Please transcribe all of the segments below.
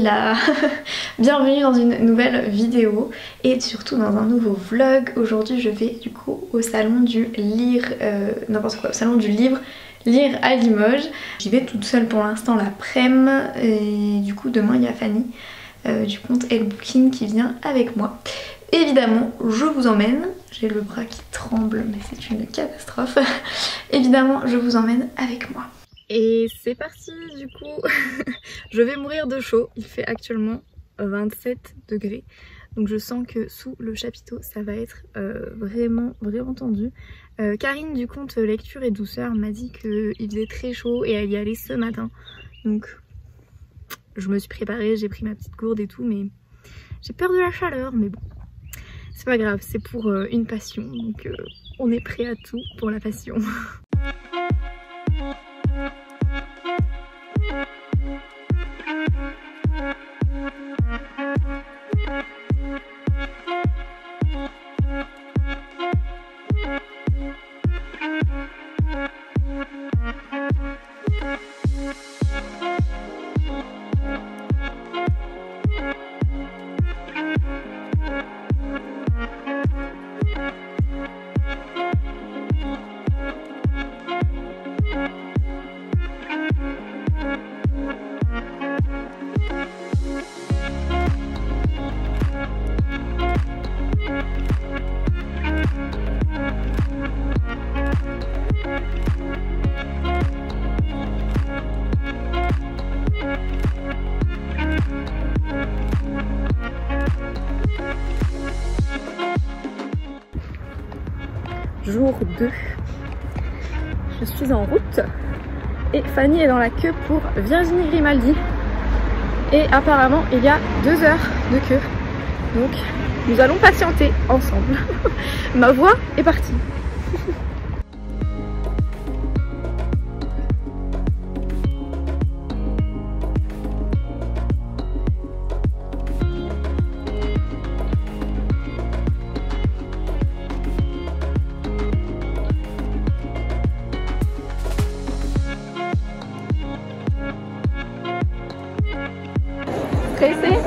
là. Bienvenue dans une nouvelle vidéo et surtout dans un nouveau vlog. Aujourd'hui je vais du coup au salon du lire, n'importe quoi, au salon du livre Lire à Limoges. J'y vais toute seule pour l'instant l'après-midi et du coup demain il y a Fanny du compte Elle Booking qui vient avec moi. Évidemment je vous emmène, j'ai le bras qui tremble mais c'est une catastrophe. Évidemment je vous emmène avec moi. Et c'est parti du coup. Je vais mourir de chaud, il fait actuellement 27 degrés. Donc je sens que sous le chapiteau ça va être vraiment tendu. Karine du compte Lecture et Douceur m'a dit qu'il faisait très chaud et elle y allait ce matin. Donc je me suis préparée, j'ai pris ma petite gourde et tout, mais j'ai peur de la chaleur, mais bon. C'est pas grave, c'est pour une passion, donc on est prêt à tout pour la passion. Jour 2, je suis en route et Fanny est dans la queue pour Virginie Grimaldi et apparemment il y a 2 heures de queue, donc nous allons patienter ensemble. Ma voix est partie. Stressé?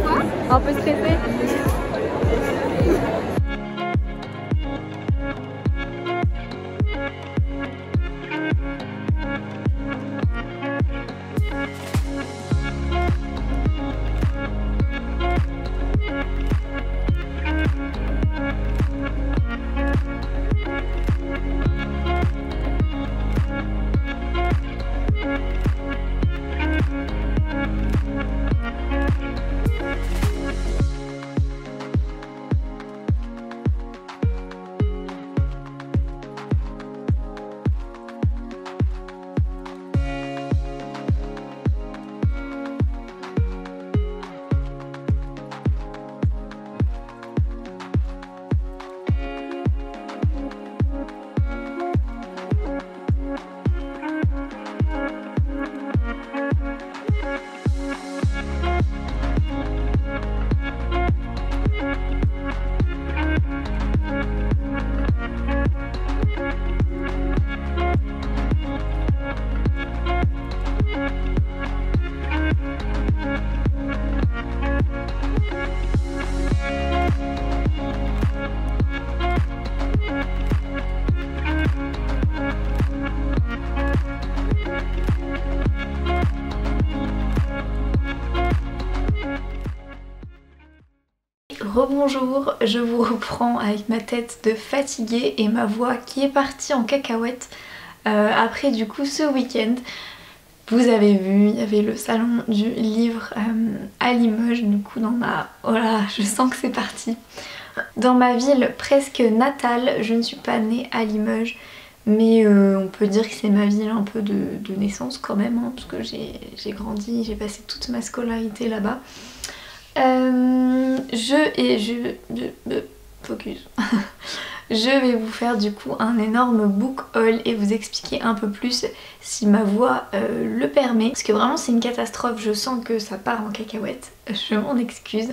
Quoi? Un peu stressé? Rebonjour, je vous reprends avec ma tête de fatiguée et ma voix qui est partie en cacahuète après du coup ce week-end. Vous avez vu, il y avait le salon du livre à Limoges, du coup dans ma... Oh là, je sens que c'est parti. Dans ma ville presque natale, je ne suis pas née à Limoges, mais on peut dire que c'est ma ville un peu de naissance quand même, hein, parce que j'ai grandi, j'ai passé toute ma scolarité là-bas. Focus. Je vais vous faire du coup un énorme book haul et vous expliquer un peu plus si ma voix le permet. Parce que vraiment c'est une catastrophe, je sens que ça part en cacahuète, je m'en excuse.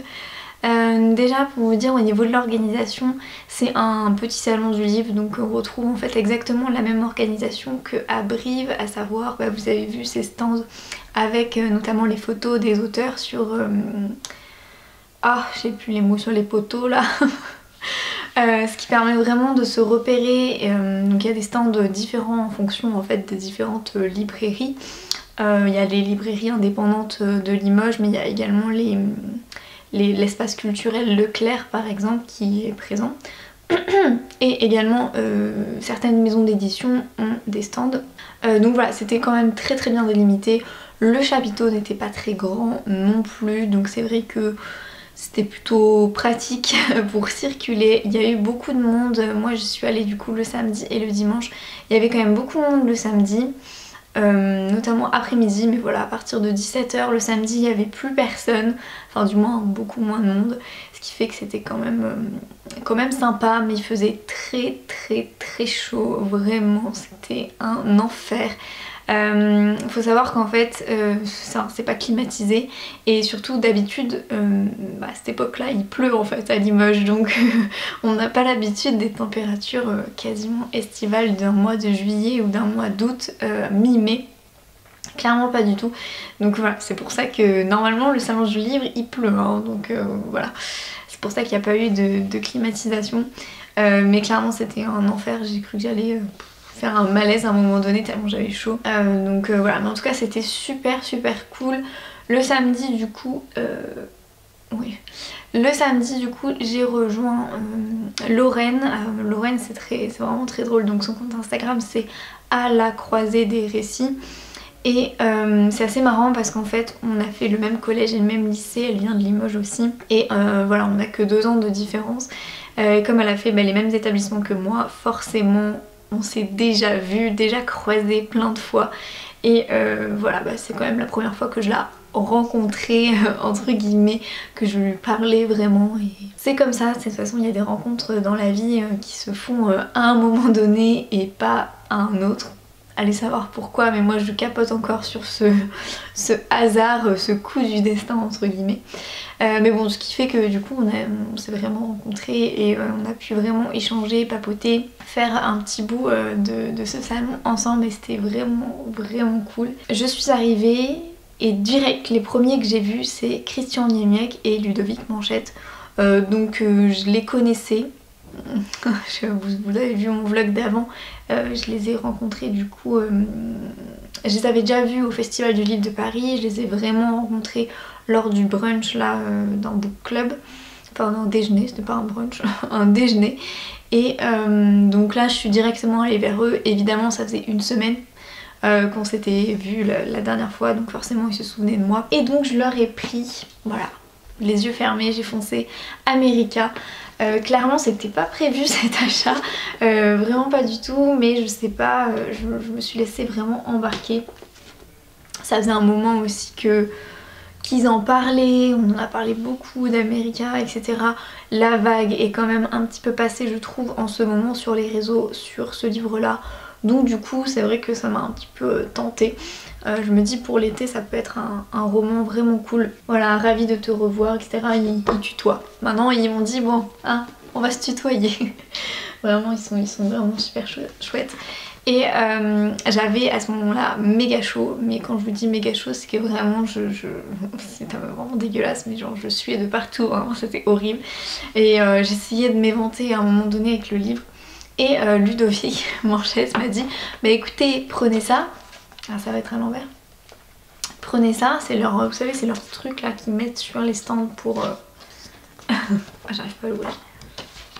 Déjà pour vous dire au niveau de l'organisation, c'est un petit salon du livre, donc on retrouve en fait exactement la même organisation qu'à Brive, à savoir vous avez vu ces stands avec notamment les photos des auteurs sur... je sais plus les mots, sur les poteaux là. Ce qui permet vraiment de se repérer. Donc il y a des stands différents en fonction en fait des différentes librairies. Il y a les librairies indépendantes de Limoges, mais il y a également l'espace culturel Leclerc par exemple qui est présent. Et également certaines maisons d'édition ont des stands. Donc voilà, c'était quand même très très bien délimité. Le chapiteau n'était pas très grand non plus, donc c'est vrai que c'était plutôt pratique pour circuler. Il y a eu beaucoup de monde. Moi je suis allée du coup le samedi et le dimanche. Il y avait quand même beaucoup de monde le samedi. Notamment après-midi, mais voilà, à partir de 17 h le samedi il n'y avait plus personne, enfin du moins beaucoup moins de monde, ce qui fait que c'était quand même sympa, mais il faisait très très très chaud, vraiment c'était un enfer. Faut savoir qu'en fait c'est pas climatisé et surtout d'habitude à cette époque là il pleut en fait à Limoges, donc on n'a pas l'habitude des températures quasiment estivales d'un mois de juillet ou d'un mois d'août mi-mai, clairement pas du tout. Donc voilà, c'est pour ça que normalement le salon du livre il pleut hein, donc voilà, c'est pour ça qu'il n'y a pas eu de climatisation, mais clairement c'était un enfer, j'ai cru que j'allais faire un malaise à un moment donné tellement j'avais chaud. Donc voilà, mais en tout cas c'était super super cool. Le samedi du coup, j'ai rejoint Lorraine. Lorraine c'est vraiment très drôle, donc son compte Instagram c'est à la croisée des récits. Et c'est assez marrant parce qu'en fait on a fait le même collège et le même lycée, elle vient de Limoges aussi. Et voilà, on n'a que 2 ans de différence. Comme elle a fait les mêmes établissements que moi, forcément on s'est déjà vu, déjà croisé plein de fois. Et voilà, c'est quand même la première fois que je la rencontrais, entre guillemets, que je lui parlais vraiment. Et c'est comme ça, de toute façon il y a des rencontres dans la vie qui se font à un moment donné et pas à un autre. Allez savoir pourquoi, mais moi je capote encore sur ce hasard, ce coup du destin entre guillemets. Mais bon, ce qui fait que du coup on s'est vraiment rencontrés et on a pu vraiment échanger, papoter, faire un petit bout de ce salon ensemble, et c'était vraiment vraiment cool. Je suis arrivée et direct les premiers que j'ai vus c'est Christian Niemiec et Ludovic Manchette. Donc je les connaissais. Vous avez vu mon vlog d'avant, je les ai rencontrés du coup, je les avais déjà vus au Festival du Livre de Paris, je les ai vraiment rencontrés lors du brunch là dans Book Club, enfin un déjeuner, c'était pas un brunch, un déjeuner. Et donc là je suis directement allée vers eux, évidemment ça faisait une semaine qu'on s'était vu la dernière fois, donc forcément ils se souvenaient de moi. Et donc je leur ai pris, voilà, les yeux fermés, j'ai foncé America. Clairement c'était pas prévu cet achat, vraiment pas du tout, mais je sais pas, je me suis laissée vraiment embarquer. Ça faisait un moment aussi qu'ils en parlaient, on en a parlé beaucoup d'America, etc. La vague est quand même un petit peu passée je trouve en ce moment sur les réseaux sur ce livre là, donc du coup c'est vrai que ça m'a un petit peu tentée. Je me dis pour l'été ça peut être un roman vraiment cool. Voilà, ravie de te revoir, etc. Ils tutoient. Maintenant ils m'ont dit bon, hein, on va se tutoyer. Vraiment ils sont vraiment super chouettes. Et j'avais à ce moment-là méga chaud, mais quand je vous dis méga chaud c'est que vraiment c'était vraiment dégueulasse, mais genre je suais de partout, hein, c'était horrible. Et j'essayais de m'éventer à un moment donné avec le livre. Et Ludovic Manchette m'a dit bah écoutez, prenez ça. Ah, ça va être à l'envers. Prenez ça, c'est leur, vous savez, c'est leur truc là qu'ils mettent sur les stands pour... Ah, j'arrive pas à l'ouvrir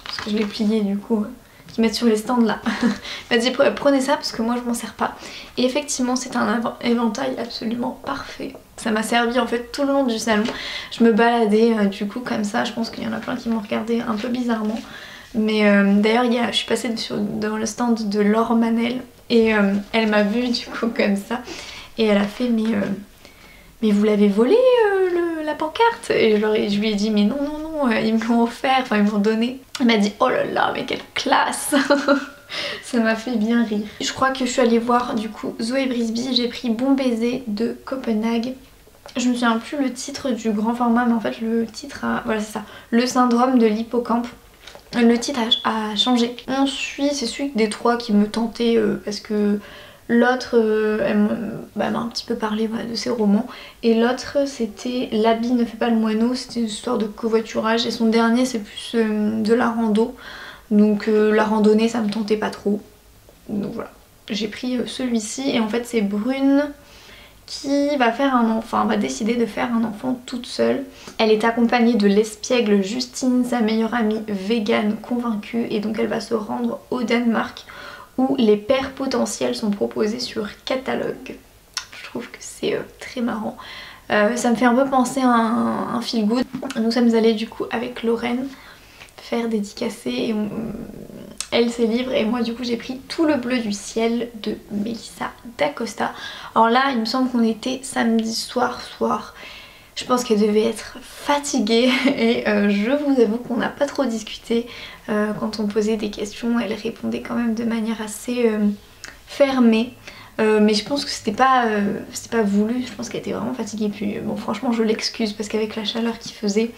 parce que je l'ai plié du coup. Qu'ils mettent sur les stands là. Il m'a dit prenez ça parce que moi je m'en sers pas. Et effectivement c'est un éventail absolument parfait. Ça m'a servi en fait tout le long du salon. Je me baladais du coup comme ça. Je pense qu'il y en a plein qui m'ont regardé un peu bizarrement. Mais d'ailleurs je suis passée devant le stand de Laure Manel. Et elle m'a vue du coup comme ça. Et elle a fait mais vous l'avez volé la pancarte? Et je lui ai dit mais non non non, ils me l'ont offert, enfin ils m'ont donné. Elle m'a dit oh là là mais quelle classe. Ça m'a fait bien rire. Je crois que je suis allée voir du coup Zoé Brisby, j'ai pris Bon Baiser de Copenhague. Je me souviens plus le titre du grand format, mais en fait le titre a... voilà c'est ça, Le syndrome de l'hippocampe. Le titre a changé. Ensuite c'est celui des 3 qui me tentait parce que L'autre, elle m'a un petit peu parlé voilà, de ses romans. Et l'autre, c'était L'habit ne fait pas le moineau, c'était une histoire de covoiturage. Et son dernier, c'est plus de la rando. Donc la randonnée, ça me tentait pas trop. Donc voilà, j'ai pris celui-ci. Et en fait, c'est Brune qui va faire un enfant, va décider de faire un enfant toute seule. Elle est accompagnée de l'espiègle Justine, sa meilleure amie végane convaincue, et donc elle va se rendre au Danemark où les pères potentiels sont proposés sur catalogue. Je trouve que c'est très marrant. Ça me fait un peu penser à un feel good. Nous sommes allés du coup avec Lorraine faire dédicacer et elle ses livres, et moi du coup j'ai pris Tout le bleu du ciel de Melissa d'Acosta. Alors là il me semble qu'on était samedi soir. Je pense qu'elle devait être fatiguée et je vous avoue qu'on n'a pas trop discuté. Quand on posait des questions, elle répondait quand même de manière assez fermée. Mais je pense que c'était pas voulu, je pense qu'elle était vraiment fatiguée. Puis bon, franchement je l'excuse parce qu'avec la chaleur qu'il faisait,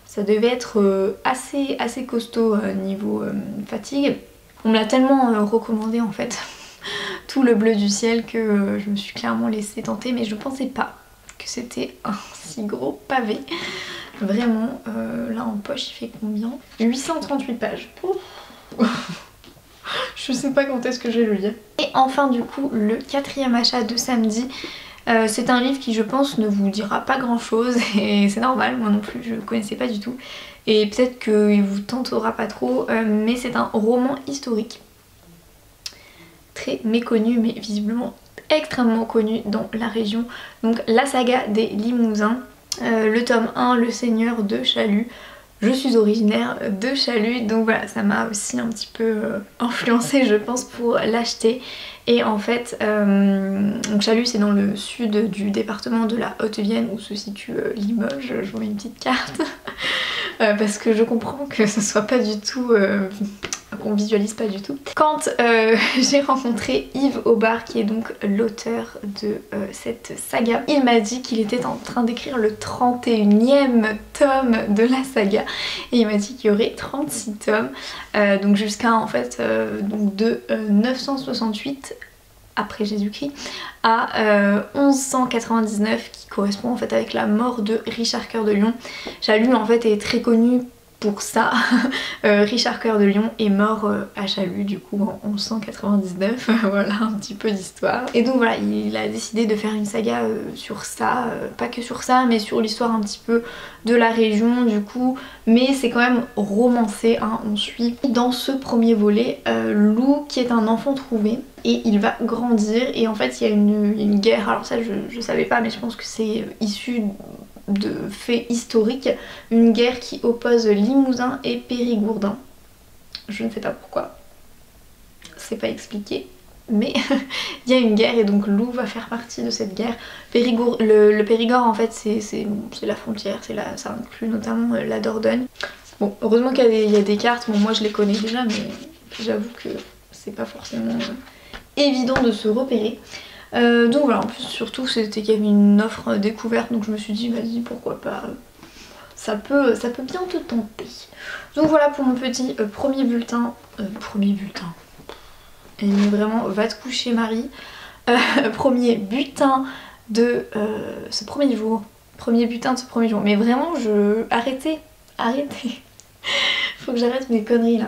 ça devait être assez costaud niveau fatigue. On me l'a tellement recommandé en fait, Tout le bleu du ciel, que je me suis clairement laissée tenter, mais je pensais pas que c'était un si gros pavé. Vraiment, là en poche il fait combien? 838 pages. Je sais pas quand est-ce que je vais le lire. Et enfin du coup le quatrième achat de samedi. C'est un livre qui je pense ne vous dira pas grand chose et c'est normal, moi non plus je connaissais pas du tout et peut-être qu'il vous tentera pas trop, mais c'est un roman historique très méconnu mais visiblement extrêmement connu dans la région, donc la saga des Limousins, le tome 1, Le Seigneur de Chalut. Je suis originaire de Chalut, donc voilà, ça m'a aussi un petit peu influencée je pense pour l'acheter. Et en fait, donc Chalut c'est dans le sud du département de la Haute-Vienne où se situe Limoges. Je vous mets une petite carte parce que je comprends que ce soit pas du tout... qu'on visualise pas du tout. Quand j'ai rencontré Yves Aubard qui est donc l'auteur de cette saga, il m'a dit qu'il était en train d'écrire le 31e tome de la saga et il m'a dit qu'il y aurait 36 tomes donc jusqu'à en fait donc de 968 après Jésus-Christ à 1199 qui correspond en fait avec la mort de Richard Cœur de Lion. Chalut en fait est très connu pour ça. Richard Cœur de Lion est mort à Chalut du coup en 1199, voilà un petit peu d'histoire. Et donc voilà, il a décidé de faire une saga sur ça, pas que sur ça mais sur l'histoire un petit peu de la région du coup, mais c'est quand même romancé, hein. On suit dans ce premier volet Lou qui est un enfant trouvé et il va grandir et en fait il y a une guerre, alors ça je savais pas mais je pense que c'est issu de faits historiques, une guerre qui oppose Limousin et Périgourdin. Je ne sais pas pourquoi, c'est pas expliqué, mais il y a une guerre et donc Lou va faire partie de cette guerre. Le Périgord en fait c'est la frontière, ça inclut notamment la Dordogne. Bon, heureusement qu'il y a des cartes, bon moi je les connais déjà mais j'avoue que c'est pas forcément évident de se repérer. Donc voilà, en plus surtout c'était qu'il y avait une offre découverte donc je me suis dit vas-y pourquoi pas, ça peut bien te tenter. Donc voilà pour mon petit premier bulletin, et vraiment va te coucher Marie, premier butin de ce premier jour, mais vraiment arrêtez, faut que j'arrête mes conneries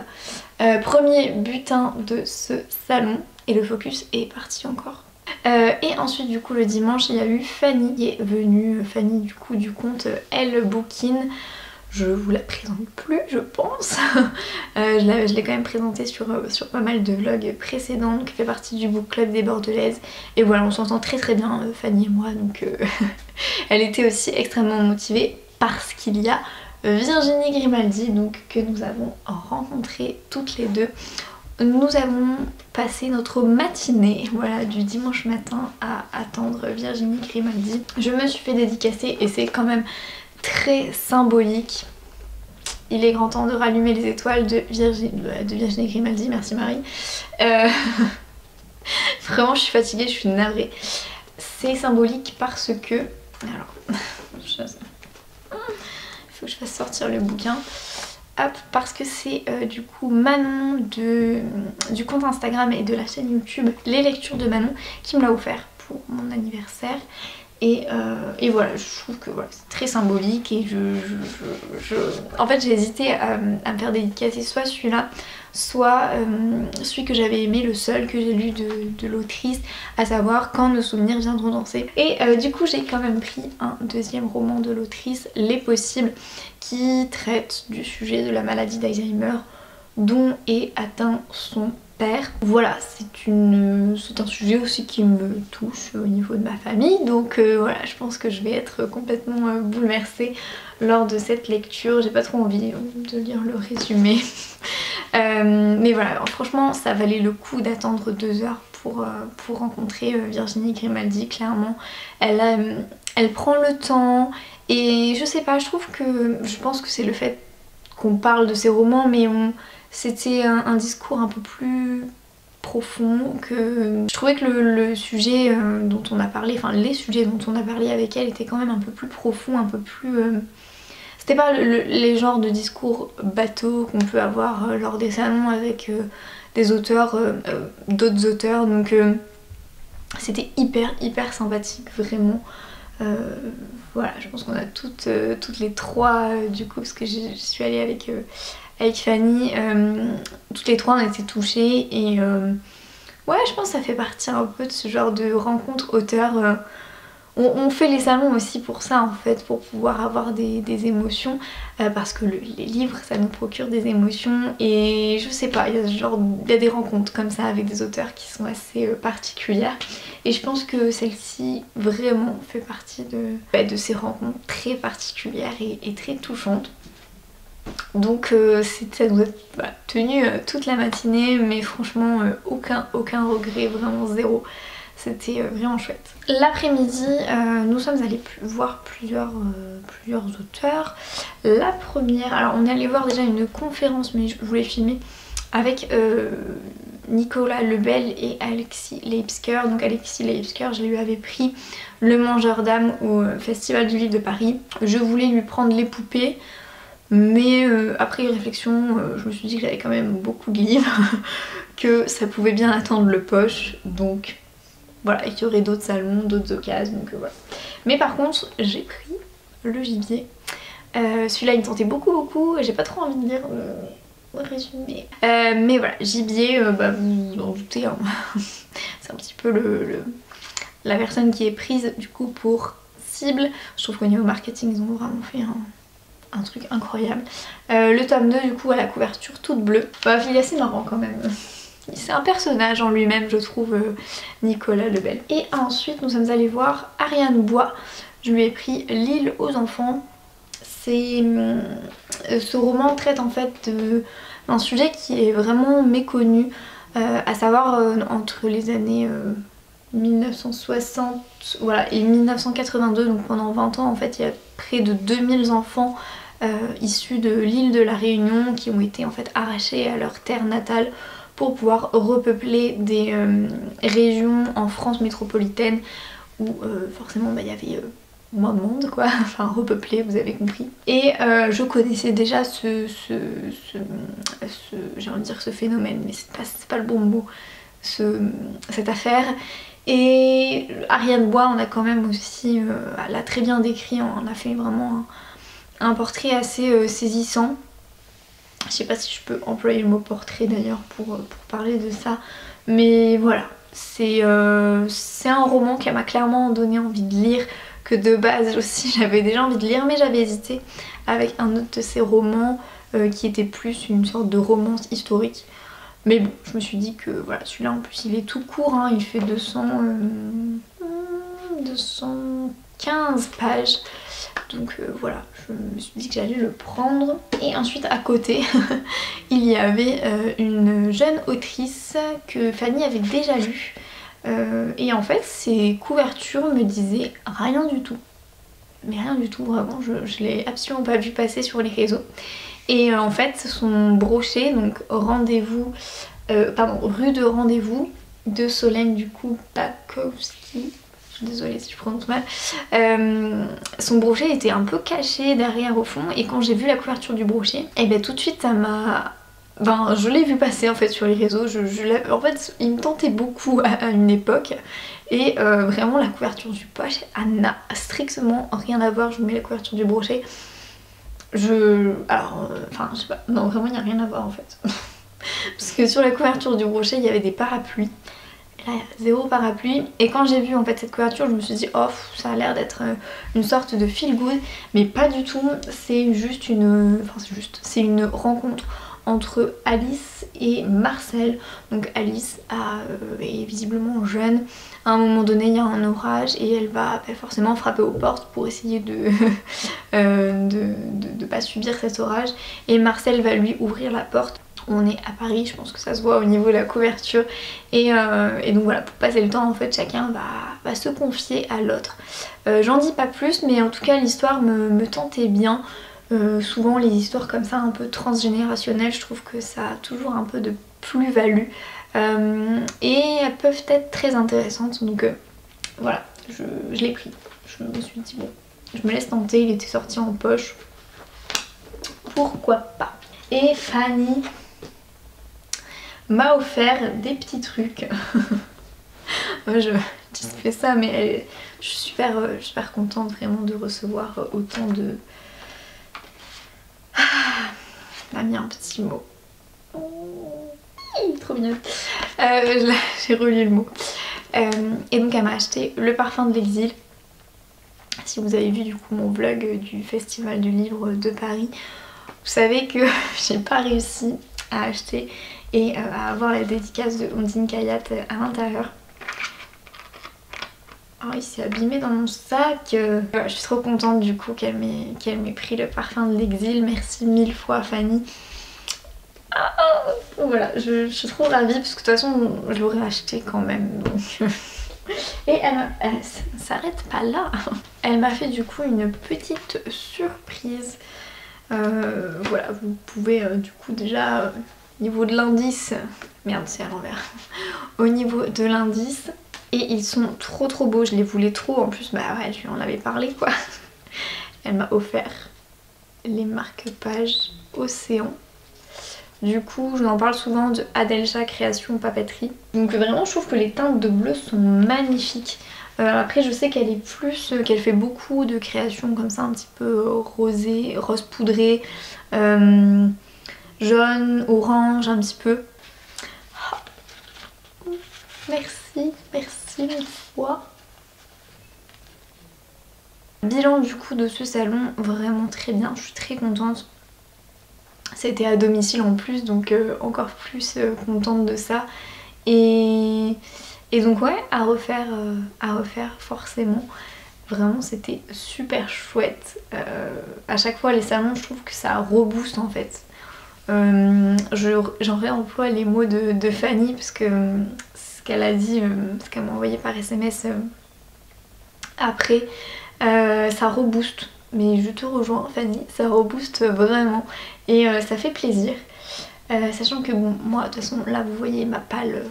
là. Premier butin de ce salon et le focus est parti encore. Et ensuite du coup le dimanche il y a eu Fanny qui est venue, Fanny du coup du compte Elle Bookin. Je vous la présente plus je pense. Je l'ai quand même présentée sur pas mal de vlogs précédents, qui fait partie du book club des Bordelaises. Et voilà, on s'entend très très bien Fanny et moi, donc elle était aussi extrêmement motivée parce qu'il y a Virginie Grimaldi donc, que nous avons rencontrée toutes les deux. Nous avons passé notre matinée, voilà, du dimanche matin à attendre Virginie Grimaldi. Je me suis fait dédicacer et c'est quand même très symbolique. Il est grand temps de rallumer les étoiles de Virginie Grimaldi, merci Marie. Vraiment je suis fatiguée, je suis navrée. C'est symbolique parce que... Alors, il faut que je fasse sortir le bouquin. hop, parce que c'est du coup Manon du compte Instagram et de la chaîne YouTube Les Lectures de Manon qui me l'a offert pour mon anniversaire. Et voilà, je trouve que voilà, c'est très symbolique et en fait j'ai hésité à me faire dédicacer soit celui-là, soit celui que j'avais aimé, le seul que j'ai lu de l'autrice, à savoir Quand nos souvenirs viendront danser. Et du coup j'ai quand même pris un deuxième roman de l'autrice, Les Possibles, qui traite du sujet de la maladie d'Alzheimer dont est atteint son père. Voilà, c'est un sujet aussi qui me touche au niveau de ma famille, donc voilà, je pense que je vais être complètement bouleversée lors de cette lecture. J'ai pas trop envie de lire le résumé. Mais voilà, alors, franchement ça valait le coup d'attendre 2 heures pour rencontrer Virginie Grimaldi. Clairement elle prend le temps et je sais pas, je pense que c'est le fait qu'on parle de ses romans, mais c'était un discours un peu plus profond, que je trouvais que le sujet dont on a parlé, enfin les sujets dont on a parlé avec elle étaient quand même un peu plus profonds, un peu plus... C'était pas les genres de discours bateaux qu'on peut avoir lors des salons avec des auteurs, d'autres auteurs, donc c'était hyper sympathique, vraiment. Voilà, je pense qu'on a toutes les trois du coup, parce que je suis allée avec Fanny, toutes les trois on a été touchées et ouais, je pense que ça fait partie un peu de ce genre de rencontre auteur. On fait les salons aussi pour ça en fait, pour pouvoir avoir des émotions, parce que les livres ça nous procure des émotions et je sais pas, il y a des rencontres comme ça avec des auteurs qui sont assez particulières et je pense que celle-ci vraiment fait partie de ces rencontres très particulières et très touchantes. Donc ça nous a tenu toute la matinée, mais franchement aucun regret, vraiment zéro. C'était vraiment chouette. L'après-midi, nous sommes allés voir plusieurs auteurs. La première, alors on est allé voir déjà une conférence, mais je voulais filmer, avec Nicolas Lebel et Alexis Leipzger. Donc Alexis Leipzger, je lui avais pris Le Mangeur d'âme au Festival du Livre de Paris. Je voulais lui prendre Les Poupées, mais après réflexion, je me suis dit que j'avais quand même beaucoup de livres, que ça pouvait bien attendre le poche, donc... Voilà, et qu'il y aurait d'autres salons, d'autres occasions, donc voilà. Mais par contre, j'ai pris Le Gibier. Celui-là, il me tentait beaucoup, j'ai pas trop envie de lire le résumé. Mais voilà, Gibier, vous vous en doutez, hein. C'est un petit peu la personne qui est prise du coup pour cible. Je trouve qu'au niveau marketing, ils ont vraiment fait un truc incroyable. Le tome 2, du coup, à la couverture toute bleue. Bah, il est assez marrant quand même. C'est un personnage en lui-même, je trouve, Nicolas Lebel. Et ensuite nous sommes allés voir Ariane Bois. Je lui ai pris L'île aux enfants. Ce roman traite en fait d'un sujet qui est vraiment méconnu, à savoir entre les années 1960 voilà, et 1982, donc pendant 20 ans en fait il y a près de 2000 enfants issus de l'île de la Réunion qui ont été en fait arrachés à leur terre natale pour pouvoir repeupler des régions en France métropolitaine où forcément il y avait moins de monde quoi, enfin repeupler, vous avez compris. Et je connaissais déjà j'ai envie de dire ce phénomène, mais c'est pas le bon mot, cette affaire. Et Ariane Bois, on a quand même aussi, elle a très bien décrit, on a fait vraiment un portrait assez saisissant. Je sais pas si je peux employer le mot portrait d'ailleurs pour parler de ça, mais voilà, c'est un roman qui m'a clairement donné envie de lire, que de base aussi j'avais déjà envie de lire, mais j'avais hésité avec un autre de ses romans qui était plus une sorte de romance historique. Mais bon, je me suis dit que voilà, celui-là en plus il est tout court, hein, il fait 215 pages. Donc voilà, je me suis dit que j'allais le prendre. Et ensuite à côté, il y avait une jeune autrice que Fanny avait déjà lue. Et en fait, ses couvertures me disaient rien du tout. Mais rien du tout, vraiment, je l'ai absolument pas vu passer sur les réseaux. Et en fait, son brochet, donc rue de rendez-vous de Solène du coup Bakowski. je suis désolée si je prononce mal, son brochet était un peu caché derrière au fond, et quand j'ai vu la couverture du brochet, et ben tout de suite ça m'a... Ben, je l'ai vu passer en fait sur les réseaux, en fait il me tentait beaucoup à une époque, et vraiment la couverture du poche elle n'a strictement rien à voir. Je vous mets la couverture du brochet, enfin je sais pas, non vraiment il n'y a rien à voir en fait. Parce que sur la couverture du brochet il y avait des parapluies, et là il y a zéro parapluie, et quand j'ai vu en fait cette couverture je me suis dit oh ça a l'air d'être une sorte de feel good, mais pas du tout, c'est juste une... Enfin c'est une rencontre entre Alice et Marcel. Donc Alice est visiblement jeune, à un moment donné il y a un orage et elle va forcément frapper aux portes pour essayer de pas subir cet orage, et Marcel va lui ouvrir la porte. On est à Paris, je pense que ça se voit au niveau de la couverture, et donc voilà, pour passer le temps en fait chacun va se confier à l'autre. J'en dis pas plus, mais en tout cas l'histoire me tentait bien. Souvent les histoires comme ça un peu transgénérationnelles, je trouve que ça a toujours un peu de plus-value, et elles peuvent être très intéressantes, donc voilà, je l'ai pris. Je me suis dit bon, je me laisse tenter, il était sorti en poche, pourquoi pas. Et Fanny m'a offert des petits trucs. Je fais ça, mais je suis super contente vraiment de recevoir autant de... Elle m'a mis un petit mot. Oh, trop mignon. J'ai relu le mot. Et donc elle m'a acheté le parfum de l'exil. Si vous avez vu du coup mon vlog du festival du livre de Paris, vous savez que j'ai pas réussi à acheter et à avoir la dédicace de Ondine Kayat à l'intérieur. Oh, il s'est abîmé dans mon sac. Je suis trop contente du coup qu'elle m'ait pris le parfum de l'exil. Merci 1000 fois Fanny. Voilà, je suis trop ravie parce que de toute façon je l'aurais acheté quand même. Donc... Et elle s'arrête pas là. Elle m'a fait du coup une petite surprise. Voilà, vous pouvez du coup déjà au niveau de l'indice... Merde, c'est à l'envers. Au niveau de l'indice... Et ils sont trop beaux, je les voulais trop, en plus bah ouais je lui en avais parlé quoi. Elle m'a offert les marque-pages Océan. Du coup je vous en parle souvent de Adelcha Création Papeterie. Donc vraiment je trouve que les teintes de bleu sont magnifiques. Après je sais qu'elle est plus, qu'elle fait beaucoup de créations comme ça un petit peu rosé, rose poudré, jaune, orange un petit peu. Merci mille fois. Bilan du coup de ce salon, vraiment très bien, je suis très contente. C'était à domicile en plus, donc encore plus contente de ça. Et donc ouais, à refaire forcément. Vraiment c'était super chouette. À chaque fois les salons je trouve que ça rebooste en fait. J'en réemploie les mots de Fanny parce que ce qu'elle a dit, ce qu'elle m'a envoyé par SMS après, ça rebooste. Mais je te rejoins Fanny, ça rebooste vraiment et ça fait plaisir. Sachant que bon, moi de toute façon là vous voyez ma palle,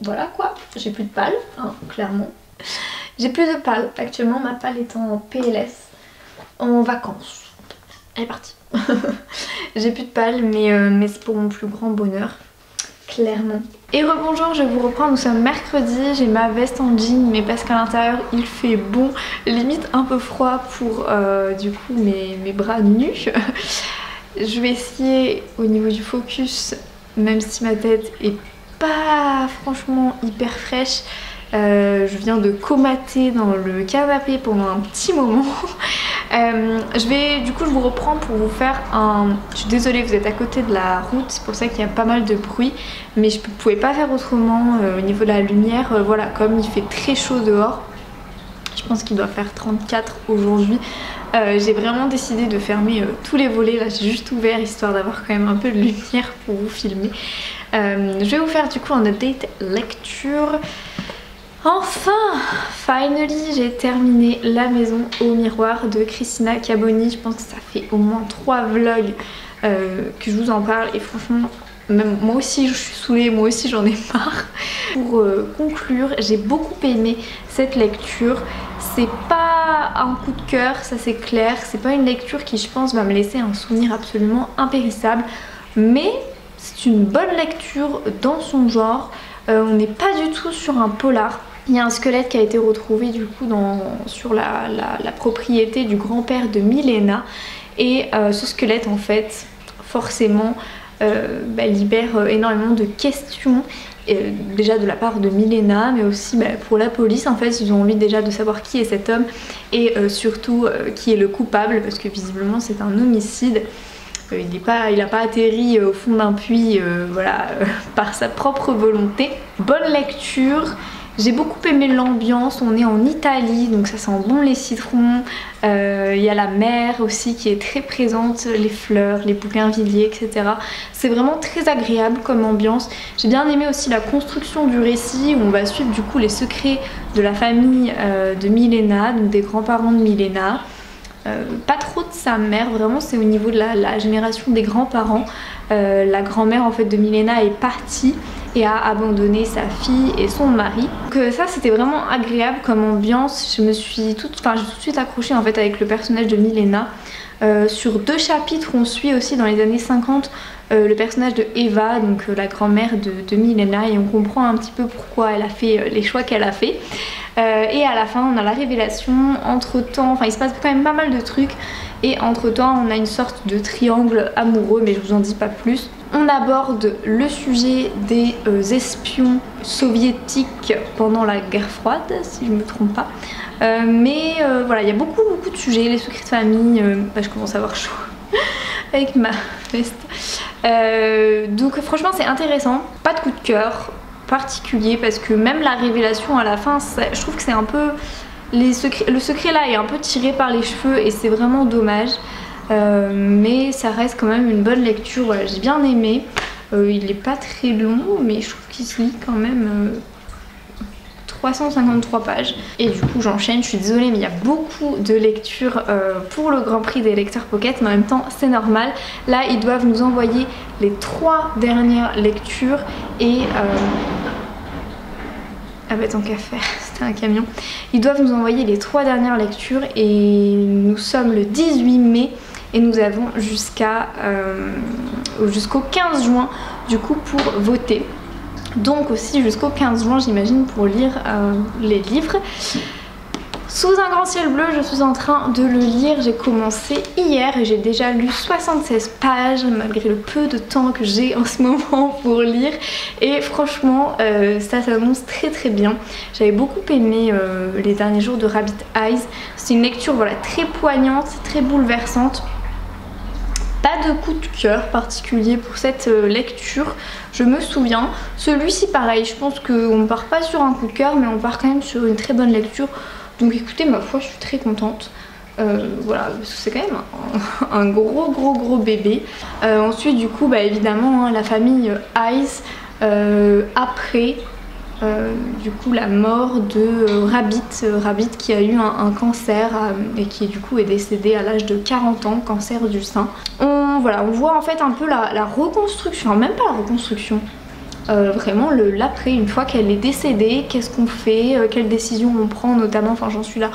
voilà quoi, j'ai plus de palle, hein, clairement. J'ai plus de palle, actuellement ma palle est en PLS, en vacances. Elle est partie. J'ai plus de palle mais c'est pour mon plus grand bonheur, clairement. Et rebonjour, je vous reprends, nous sommes mercredi, j'ai ma veste en jean mais parce qu'à l'intérieur il fait bon, limite un peu froid pour du coup mes bras nus. Je vais essayer au niveau du focus, même si ma tête est pas franchement hyper fraîche. Je viens de comater dans le canapé pendant un petit moment. Je vous reprends pour vous faire un... Je suis désolée, vous êtes à côté de la route, c'est pour ça qu'il y a pas mal de bruit. Mais je ne pouvais pas faire autrement au niveau de la lumière. Voilà, comme il fait très chaud dehors, je pense qu'il doit faire 34 aujourd'hui. J'ai vraiment décidé de fermer tous les volets. Là j'ai juste ouvert histoire d'avoir quand même un peu de lumière pour vous filmer. Je vais vous faire du coup un update lecture. Enfin, finally, j'ai terminé La maison au miroir de Christina Caboni. Je pense que ça fait au moins 3 vlogs que je vous en parle et franchement même moi aussi je suis saoulée, moi aussi j'en ai marre. Pour conclure, j'ai beaucoup aimé cette lecture. C'est pas un coup de cœur, ça c'est clair, c'est pas une lecture qui je pense va me laisser un souvenir absolument impérissable, mais c'est une bonne lecture dans son genre. On n'est pas du tout sur un polar. Il y a un squelette qui a été retrouvé du coup sur la propriété du grand-père de Milena, et ce squelette en fait forcément libère énormément de questions. Déjà de la part de Milena, mais aussi pour la police en fait, ils ont envie déjà de savoir qui est cet homme et surtout qui est le coupable, parce que visiblement c'est un homicide. Il n'a pas atterri au fond d'un puits par sa propre volonté. Bonne lecture. J'ai beaucoup aimé l'ambiance, on est en Italie donc ça sent bon les citrons, il y a la mer aussi qui est très présente, les fleurs, les bougainvilliers, etc. C'est vraiment très agréable comme ambiance. J'ai bien aimé aussi la construction du récit où on va suivre du coup les secrets de la famille de Milena, donc des grands-parents de Milena. Pas trop de sa mère, vraiment c'est au niveau de la génération des grands-parents. La grand-mère en fait de Milena est partie et a abandonné sa fille et son mari. Donc ça c'était vraiment agréable comme ambiance. Je me suis tout de suite accrochée en fait avec le personnage de Milena. Sur 2 chapitres on suit aussi dans les années 50 le personnage de Eva, donc la grand-mère de Milena, et on comprend un petit peu pourquoi elle a fait les choix qu'elle a fait. Et à la fin on a la révélation. Entre temps, il se passe quand même pas mal de trucs, et entre temps on a une sorte de triangle amoureux, mais je vous en dis pas plus. On aborde le sujet des espions soviétiques pendant la guerre froide, si je me trompe pas. Voilà, il y a beaucoup de sujets, les secrets de famille, je commence à avoir chaud avec ma veste. Donc franchement c'est intéressant, pas de coup de cœur particulier, parce que même la révélation à la fin, je trouve que c'est un peu... le secret là est un peu tiré par les cheveux et c'est vraiment dommage. Mais ça reste quand même une bonne lecture, voilà, j'ai bien aimé. Il est pas très long, mais je trouve qu'il se lit quand même 353 pages. Et du coup j'enchaîne, je suis désolée mais il y a beaucoup de lectures pour le Grand Prix des lecteurs Pocket, mais en même temps c'est normal. Là ils doivent nous envoyer les 3 dernières lectures et... Ah bah tant qu'à faire, c'était un camion. Ils doivent nous envoyer les 3 dernières lectures et nous sommes le 18 mai et nous avons jusqu'au 15 juin du coup pour voter. Donc aussi jusqu'au 15 juin j'imagine pour lire les livres. Sous un grand ciel bleu, je suis en train de le lire. J'ai commencé hier et j'ai déjà lu 76 pages malgré le peu de temps que j'ai en ce moment pour lire. Et franchement, ça s'annonce très bien. J'avais beaucoup aimé les derniers jours de Rabbit Eyes. C'est une lecture voilà, très poignante, très bouleversante. Pas de coup de cœur particulier pour cette lecture, je me souviens. Celui-ci pareil, je pense qu'on part pas sur un coup de cœur, mais on part quand même sur une très bonne lecture. Donc écoutez, ma foi, je suis très contente. Voilà, parce que c'est quand même un gros bébé. Ensuite, du coup, évidemment, la famille Ice, après du coup la mort de Rabbit qui a eu un cancer et qui du coup est décédé à l'âge de 40 ans, cancer du sein. On voit en fait un peu la reconstruction, enfin, même pas la reconstruction. Vraiment l'après, une fois qu'elle est décédée, qu'est-ce qu'on fait, quelles décisions on prend notamment, enfin j'en suis là,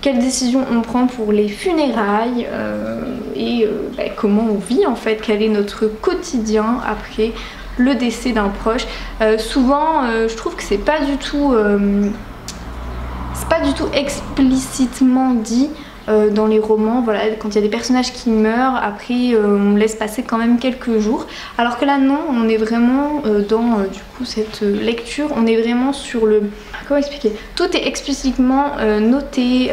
quelles décisions on prend pour les funérailles et comment on vit en fait, quel est notre quotidien après le décès d'un proche. Souvent je trouve que c'est pas du tout explicitement dit dans les romans, voilà, quand il y a des personnages qui meurent, après on laisse passer quand même quelques jours, alors que là non, on est vraiment dans du coup cette lecture, on est vraiment sur le... Comment expliquer? Tout est explicitement noté.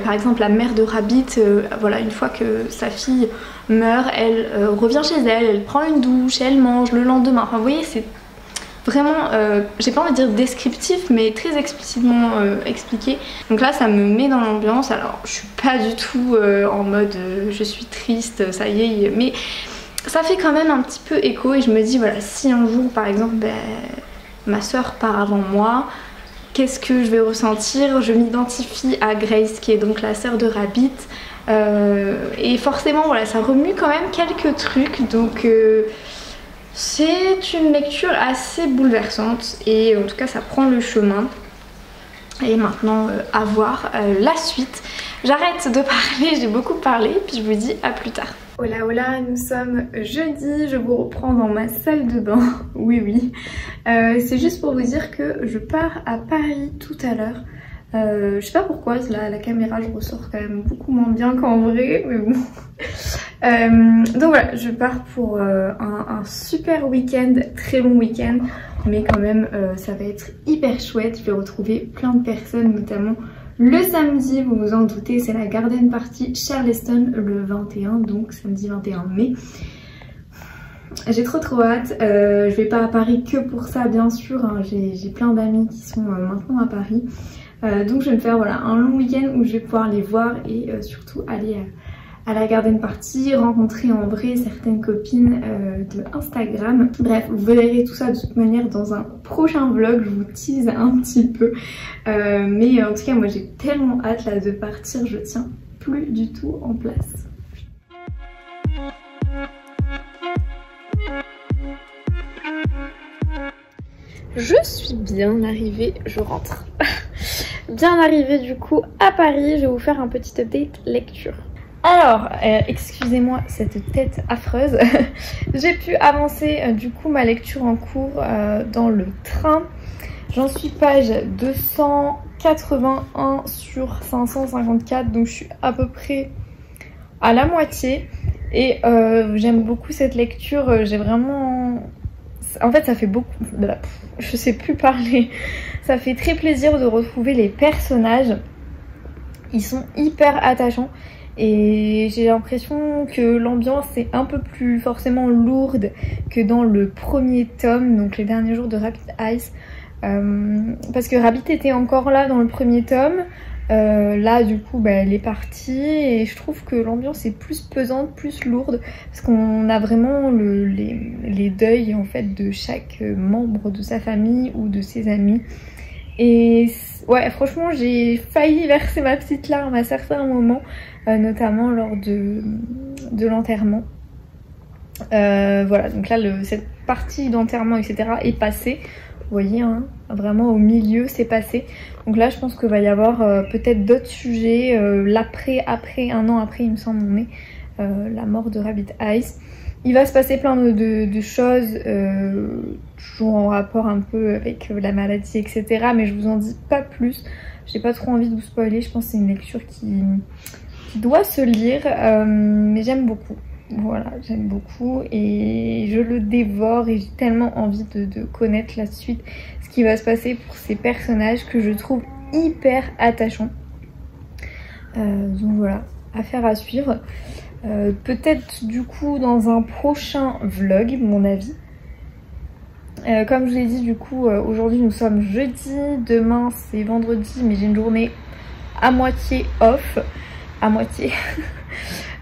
Par exemple la mère de Rabbit, voilà, une fois que sa fille meurt, elle revient chez elle, elle prend une douche, elle mange le lendemain, enfin vous voyez c'est vraiment, j'ai pas envie de dire descriptif, mais très explicitement expliqué. Donc là ça me met dans l'ambiance. Alors je suis pas du tout en mode je suis triste, ça y est, mais ça fait quand même un petit peu écho et je me dis voilà, si un jour par exemple ma soeur part avant moi, qu'est-ce que je vais ressentir? Je m'identifie à Grace qui est donc la sœur de Rabbit et forcément voilà, ça remue quand même quelques trucs, donc C'est une lecture assez bouleversante et en tout cas ça prend le chemin. Et maintenant à voir la suite. J'arrête de parler, j'ai beaucoup parlé, puis je vous dis à plus tard. Hola hola, nous sommes jeudi, je vous reprends dans ma salle de bain. Oui. C'est juste pour vous dire que je pars à Paris tout à l'heure. Je sais pas pourquoi, la caméra je ressors quand même beaucoup moins bien qu'en vrai, mais bon. Donc voilà, je pars pour un super week-end, très long week-end, mais quand même ça va être hyper chouette. Je vais retrouver plein de personnes, notamment le samedi, vous vous en doutez, c'est la Garden Party Charleston le 21, donc samedi 21 mai. J'ai trop hâte, je vais pas à Paris que pour ça bien sûr, hein. J'ai plein d'amis qui sont maintenant à Paris. Donc je vais me faire voilà, un long week-end où je vais pouvoir les voir et surtout aller à la Garden Party, rencontrer en vrai certaines copines de Instagram. Bref, vous verrez tout ça de toute manière dans un prochain vlog, je vous tease un petit peu. Mais en tout cas moi j'ai tellement hâte là de partir, je tiens plus du tout en place. Je suis bien arrivée, je rentre. Bien arrivée du coup à Paris, je vais vous faire un petit update lecture. Alors, excusez-moi cette tête affreuse. J'ai pu avancer du coup ma lecture en cours dans le train. J'en suis page 281 sur 554, donc je suis à peu près à la moitié. Et j'aime beaucoup cette lecture, j'ai vraiment... En fait ça fait beaucoup... Je sais plus parler. Ça fait très plaisir de retrouver les personnages. Ils sont hyper attachants. Et j'ai l'impression que l'ambiance est un peu plus forcément lourde que dans le premier tome, donc les derniers jours de Rabbit Eyes. Parce que Rabbit était encore là dans le premier tome. Là du coup elle est partie et je trouve que l'ambiance est plus pesante, plus lourde parce qu'on a vraiment les deuils en fait de chaque membre de sa famille ou de ses amis. Et ouais, franchement j'ai failli verser ma petite larme à certains moments, notamment lors de l'enterrement. Voilà, donc là cette partie d'enterrement etc est passée. Vous voyez, hein, vraiment au milieu c'est passé. Donc là je pense qu'il va y avoir peut-être d'autres sujets. Après, un an après il me semble on est la mort de Rabbit Eyes. Il va se passer plein de choses, toujours en rapport un peu avec la maladie etc. Mais je vous en dis pas plus. J'ai pas trop envie de vous spoiler, je pense que c'est une lecture qui doit se lire. Mais j'aime beaucoup. Voilà, j'aime beaucoup et je le dévore et j'ai tellement envie de connaître la suite, ce qui va se passer pour ces personnages que je trouve hyper attachants. Donc voilà, affaire à suivre. Peut-être du coup dans un prochain vlog, mon avis. Comme je l'ai dit du coup, aujourd'hui nous sommes jeudi, demain c'est vendredi mais j'ai une journée à moitié off, à moitié.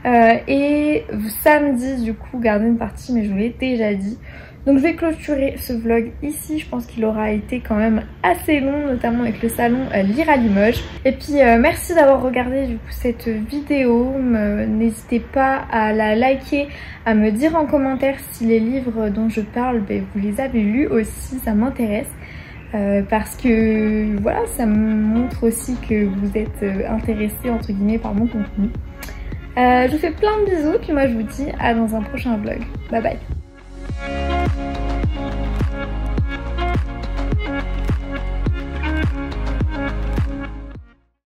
Et samedi du coup Garden Party, mais je vous l'ai déjà dit. Donc je vais clôturer ce vlog ici, je pense qu'il aura été quand même assez long, notamment avec le salon Lire à Limoges. Et puis merci d'avoir regardé du coup cette vidéo, n'hésitez pas à la liker, à me dire en commentaire si les livres dont je parle, vous les avez lus aussi, ça m'intéresse. Parce que voilà, ça me montre aussi que vous êtes intéressés entre guillemets par mon contenu. Je vous fais plein de bisous, puis moi je vous dis à dans un prochain vlog. Bye bye.